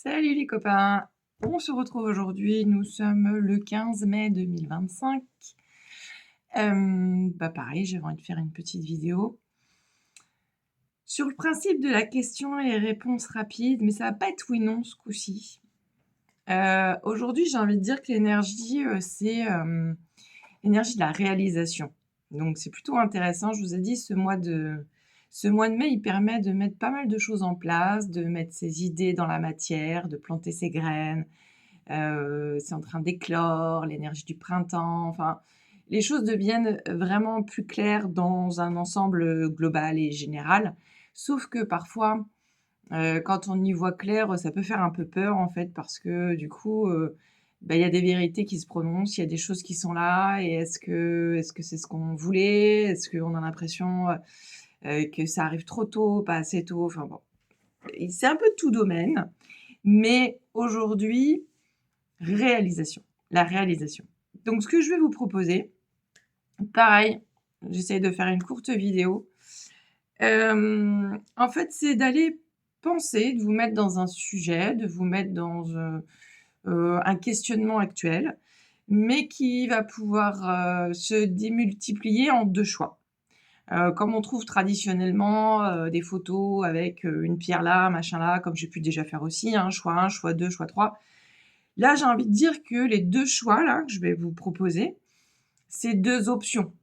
Salut les copains! On se retrouve aujourd'hui, nous sommes le 15 mai 2025. Pareil, j'avais envie de faire une petite vidéo sur le principe de la question et réponse rapide, mais ça va pas être oui, non ce coup-ci. Aujourd'hui, j'ai envie de dire que l'énergie, c'est, l'énergie de la réalisation. Donc c'est plutôt intéressant. Je vous ai dit ce mois de mai, il permet de mettre pas mal de choses en place, de mettre ses idées dans la matière, de planter ses graines. C'est en train d'éclore, l'énergie du printemps, enfin, les choses deviennent vraiment plus claires dans un ensemble, global et général. Sauf que parfois, quand on y voit clair, ça peut faire un peu peur en fait parce que du coup, il y a des vérités qui se prononcent, il y a des choses qui sont là et est-ce que c'est ce qu'on voulait? Est-ce qu'on a l'impression, que ça arrive trop tôt, pas assez tôt? Enfin bon, et c'est un peu tout domaine, mais aujourd'hui, réalisation, la réalisation. Donc ce que je vais vous proposer, pareil, j'essaie de faire une courte vidéo. En fait, c'est d'aller penser, de vous mettre dans un sujet, de vous mettre dans, un questionnement actuel, mais qui va pouvoir, se démultiplier en 2 choix. Comme on trouve traditionnellement, des photos avec, une pierre là, machin là, comme j'ai pu déjà faire aussi, hein, choix 1, choix 2, choix 3. Là, j'ai envie de dire que les 2 choix là, que je vais vous proposer, c'est 2 options.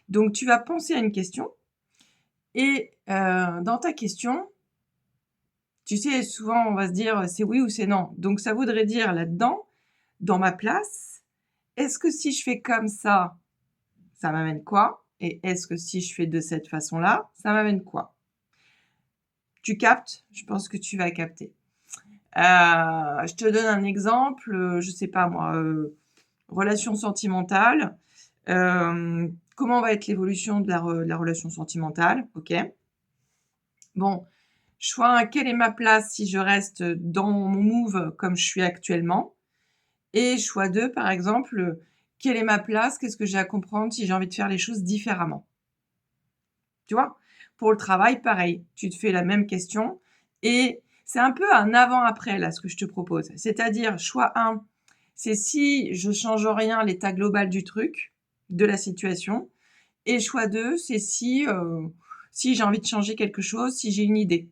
Donc tu vas penser à une question et dans ta question, tu sais, souvent on va se dire, c'est oui ou c'est non. Donc ça voudrait dire là-dedans, dans ma place, est-ce que si je fais comme ça m'amène quoi? Et est-ce que si je fais de cette façon-là, ça m'amène quoi? Tu captes? Je pense que tu vas capter. Je te donne un exemple, je sais pas moi, relation sentimentale. Comment va être l'évolution de la relation sentimentale? OK. Bon, choix 1, quelle est ma place si je reste dans mon move comme je suis actuellement? Et choix 2, par exemple, quelle est ma place? Qu'est-ce que j'ai à comprendre si j'ai envie de faire les choses différemment? Tu vois? Pour le travail, pareil, tu te fais la même question et c'est un peu un avant-après là, ce que je te propose. C'est-à-dire choix 1, c'est si je change rien, l'état global du truc, de la situation, et choix 2, c'est si j'ai envie de changer quelque chose, si j'ai une idée.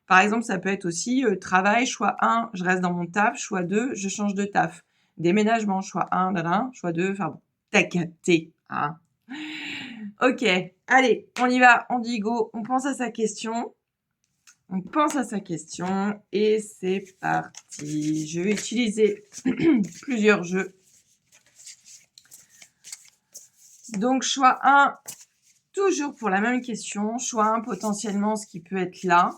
Par exemple, ça peut être aussi, travail, choix 1, je reste dans mon taf, choix 2, je change de taf. Déménagement, choix 1, nin choix 2, enfin bon, tu capté, hein? OK, allez, on y va, on dit go, on pense à sa question. On pense à sa question et c'est parti. Je vais utiliser plusieurs jeux. Donc choix 1, toujours pour la même question. Choix 1, potentiellement ce qui peut être là.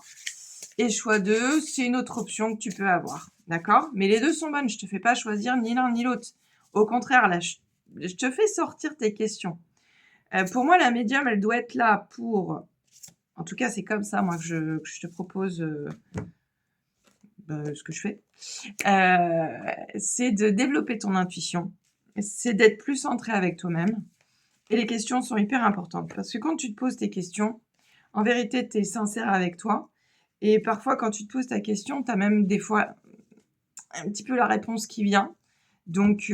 Et choix 2, c'est une autre option que tu peux avoir. D'accord? Mais les deux sont bonnes. Je te fais pas choisir ni l'un ni l'autre. Au contraire, là, je te fais sortir tes questions. Pour moi, la médium, elle doit être là pour... En tout cas, c'est comme ça, moi, que je te propose ce que je fais. C'est de développer ton intuition. C'est d'être plus centré avec toi-même. Et les questions sont hyper importantes. Parce que quand tu te poses tes questions, en vérité, tu es sincère avec toi. Et parfois, quand tu te poses ta question, tu as même des fois un petit peu la réponse qui vient. Donc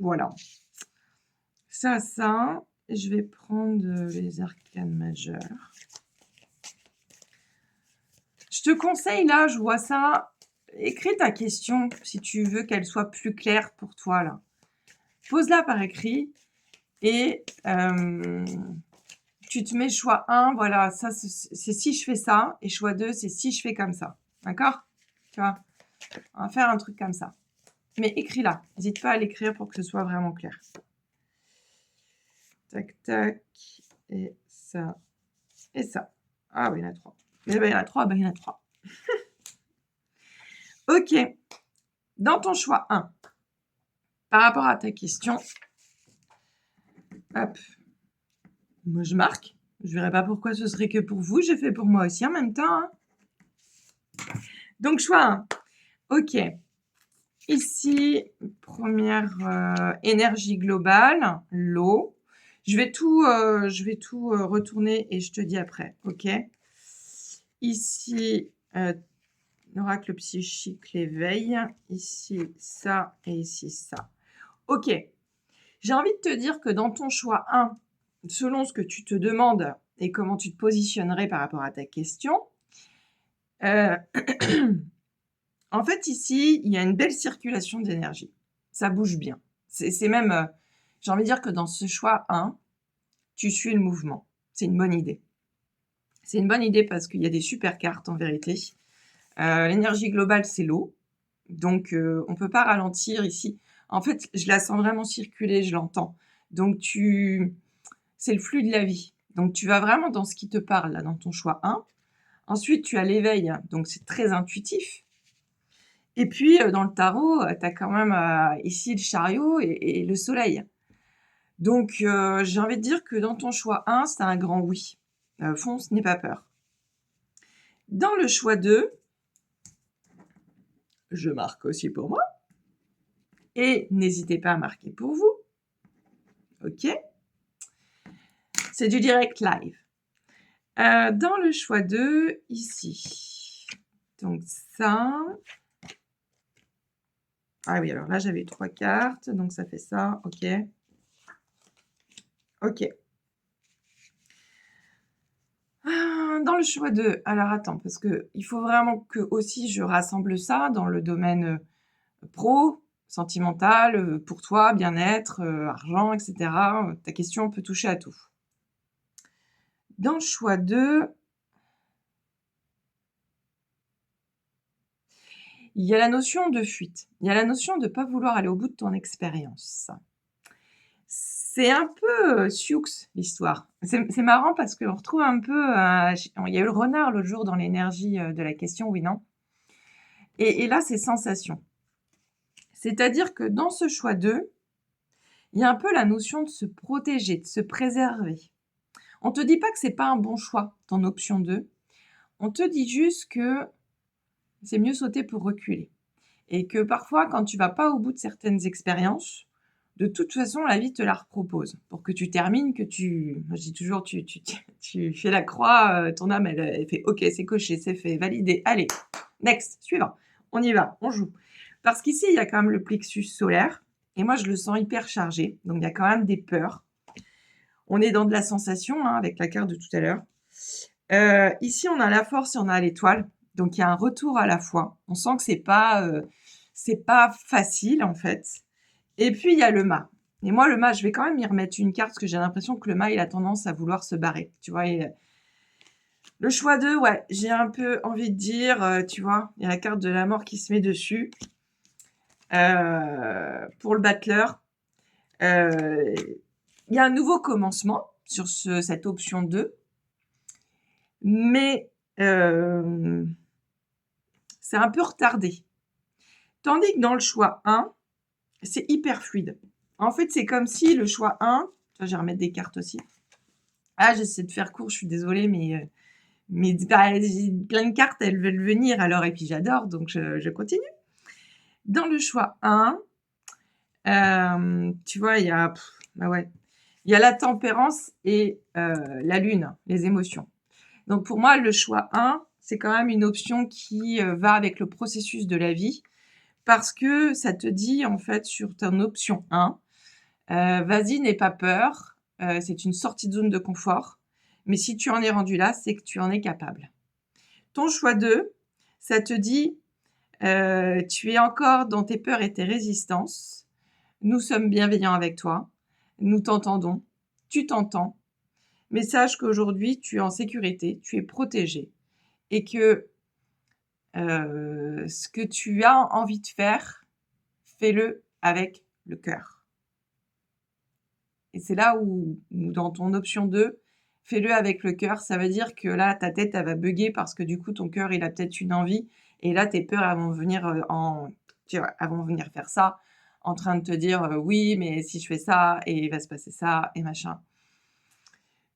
voilà. Ça, je vais prendre les arcanes majeures. Je te conseille, là, je vois ça, écris ta question si tu veux qu'elle soit plus claire pour toi, là. Pose-la par écrit et tu te mets choix 1, voilà, ça c'est si je fais ça, et choix 2, c'est si je fais comme ça. D'accord? Tu vois? On va faire un truc comme ça. Mais écris-la. N'hésite pas à l'écrire pour que ce soit vraiment clair. Tac, tac. Et ça. Et ça. Ah oui, il y en a 3. Eh ben, il y en a 3, ben, il y en a 3. OK. Dans ton choix 1, par rapport à ta question, hop, moi je marque. Je verrai pas pourquoi ce serait que pour vous. J'ai fait pour moi aussi en même temps, hein. Donc choix 1. OK. Ici, première énergie globale, l'eau. Je vais tout retourner et je te dis après. OK. Ici, L'oracle psychique, l'éveil. Ici, ça et ici, ça. OK. J'ai envie de te dire que dans ton choix 1, selon ce que tu te demandes et comment tu te positionnerais par rapport à ta question, euh, en fait, ici, il y a une belle circulation d'énergie. Ça bouge bien. C'est même, j'ai envie de dire que dans ce choix 1, tu suis le mouvement. C'est une bonne idée. C'est une bonne idée parce qu'il y a des super cartes en vérité. L'énergie globale, c'est l'eau. Donc, on ne peut pas ralentir ici. En fait, je la sens vraiment circuler, je l'entends. Donc, c'est le flux de la vie. Donc, tu vas vraiment dans ce qui te parle, là, dans ton choix 1. Ensuite, tu as l'éveil, donc c'est très intuitif. Et puis, dans le tarot, tu as quand même ici le chariot et le soleil. Donc, j'ai envie de dire que dans ton choix 1, c'est un grand oui. Fonce, n'aie pas peur. Dans le choix 2, je marque aussi pour moi. Et n'hésitez pas à marquer pour vous. OK? C'est du direct live. Dans le choix 2, ici. Donc ça. Ah oui, alors là, j'avais 3 cartes. Donc ça fait ça. OK. OK. Dans le choix 2, alors attends, parce qu'il faut vraiment que aussi je rassemble ça dans le domaine pro, sentimental, pour toi, bien-être, argent, etc. Ta question peut toucher à tout. Dans le choix 2, il y a la notion de fuite. Il y a la notion de ne pas vouloir aller au bout de ton expérience. C'est un peu sioux, l'histoire. C'est marrant parce qu'on retrouve un peu... il y a eu le renard l'autre jour dans l'énergie de la question, oui, non? Et là, c'est sensation. C'est-à-dire que dans ce choix 2, il y a un peu la notion de se protéger, de se préserver. On ne te dit pas que ce n'est pas un bon choix, ton option 2. On te dit juste que c'est mieux sauter pour reculer. Et que parfois, quand tu vas pas au bout de certaines expériences, de toute façon, la vie te la repropose pour que tu termines, je dis toujours, tu fais la croix, ton âme, elle fait OK, c'est coché, c'est fait, validé, allez, next, suivant, on y va, on joue. Parce qu'ici, il y a quand même le plexus solaire, et moi, je le sens hyper chargé, donc il y a quand même des peurs. On est dans de la sensation, hein, avec la carte de tout à l'heure. Ici, on a la force et on a l'étoile, donc il y a un retour à la foi. On sent que c'est pas facile, en fait. Et puis, il y a le mât. Et moi, le mât, je vais quand même y remettre une carte parce que j'ai l'impression que le mât, il a tendance à vouloir se barrer. Tu vois, le choix 2, ouais, j'ai un peu envie de dire, tu vois, il y a la carte de la mort qui se met dessus. Pour le battleur, il y a un nouveau commencement sur cette option 2. Mais c'est un peu retardé. Tandis que dans le choix 1, c'est hyper fluide. En fait, c'est comme si le choix 1, je vais remettre des cartes aussi. Ah, j'essaie de faire court, je suis désolée, mais j'ai plein de cartes, elles veulent venir alors, et puis j'adore, donc je continue. Dans le choix 1, tu vois, il y a la tempérance et la lune, les émotions. Donc pour moi, le choix 1, c'est quand même une option qui va avec le processus de la vie, parce que ça te dit, en fait, sur ton option 1, vas-y, n'aie pas peur, c'est une sortie de zone de confort, mais si tu en es rendu là, c'est que tu en es capable. Ton choix 2, ça te dit, tu es encore dans tes peurs et tes résistances, nous sommes bienveillants avec toi, nous t'entendons, tu t'entends, mais sache qu'aujourd'hui, tu es en sécurité, tu es protégé, et que ce que tu as envie de faire, fais-le avec le cœur. Et c'est là où dans ton option 2, fais-le avec le cœur, ça veut dire que là, ta tête, elle va bugger parce que du coup, ton cœur, il a peut-être une envie, et là, tes peurs, elles vont venir elles vont venir faire ça, en train de te dire oui, mais si je fais ça, et il va se passer ça, et machin.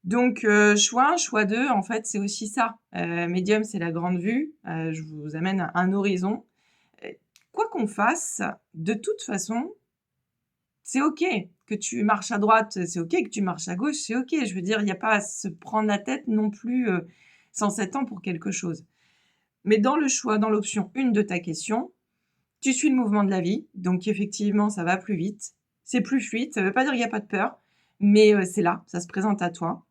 Donc, choix 1, choix 2, en fait, c'est aussi ça. Médium, c'est la grande vue. Je vous amène à un horizon. Quoi qu'on fasse, de toute façon, c'est OK que tu marches à droite, c'est OK que tu marches à gauche, c'est OK. Je veux dire, il n'y a pas à se prendre la tête non plus 107 ans pour quelque chose. Mais dans le choix, dans l'option 1 de ta question, tu suis le mouvement de la vie. Donc, effectivement, ça va plus vite. C'est plus fluide. Ça ne veut pas dire qu'il n'y a pas de peur, mais c'est là, ça se présente à toi.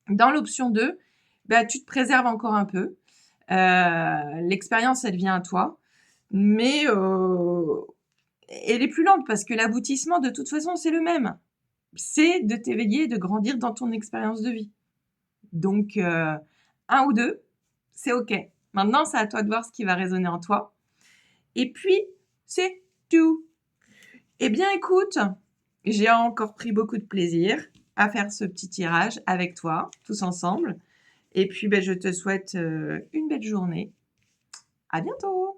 Dans l'option 2, tu te préserves encore un peu. L'expérience, elle vient à toi. Mais elle est plus lente parce que l'aboutissement, de toute façon, c'est le même. C'est de t'éveiller et de grandir dans ton expérience de vie. Donc, 1 ou 2, c'est OK. Maintenant, c'est à toi de voir ce qui va résonner en toi. Et puis, c'est tout. Eh bien, écoute, j'ai encore pris beaucoup de plaisir à faire ce petit tirage avec toi, tous ensemble. Et puis, je te souhaite une belle journée. À bientôt!